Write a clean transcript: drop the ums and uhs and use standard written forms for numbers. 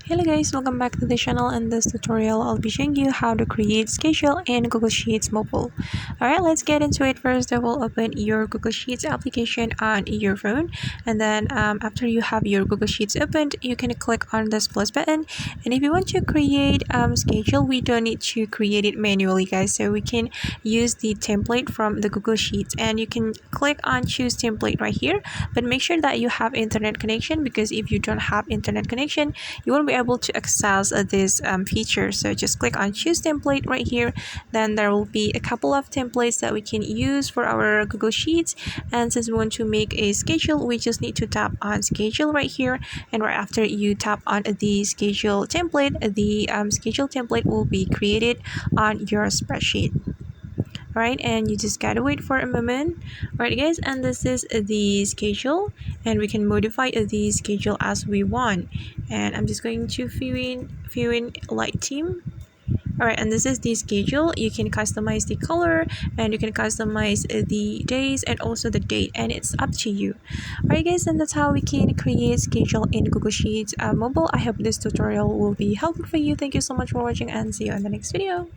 Hello guys, welcome back to the channel. In this tutorial I'll be showing you how to create schedule in Google Sheets mobile. Alright, let's get into it. First of all, open your Google Sheets application on your phone, and then after you have your Google Sheets opened, you can click on this plus button. And if you want to create schedule, we don't need to create it manually guys, so we can use the template from the Google Sheets, and you can click on choose template right here, but make sure that you have internet connection, because if you don't have internet connection you won't be able to access this feature. So just click on choose template right here. Then there will be a couple of templates that we can use for our Google Sheets, and since we want to make a schedule, we just need to tap on schedule right here, and right after you tap on the schedule template, the schedule template will be created on your spreadsheet. Right, and you just gotta wait for a moment. Right guys, and this is the schedule, and we can modify the schedule as we want. And I'm just going to fill in light theme. Alright, and this is the schedule. You can customize the color, and you can customize the days and also the date, and it's up to you. Alright guys, and that's how we can create schedule in Google Sheets mobile. I hope this tutorial will be helpful for you. Thank you so much for watching, and see you in the next video.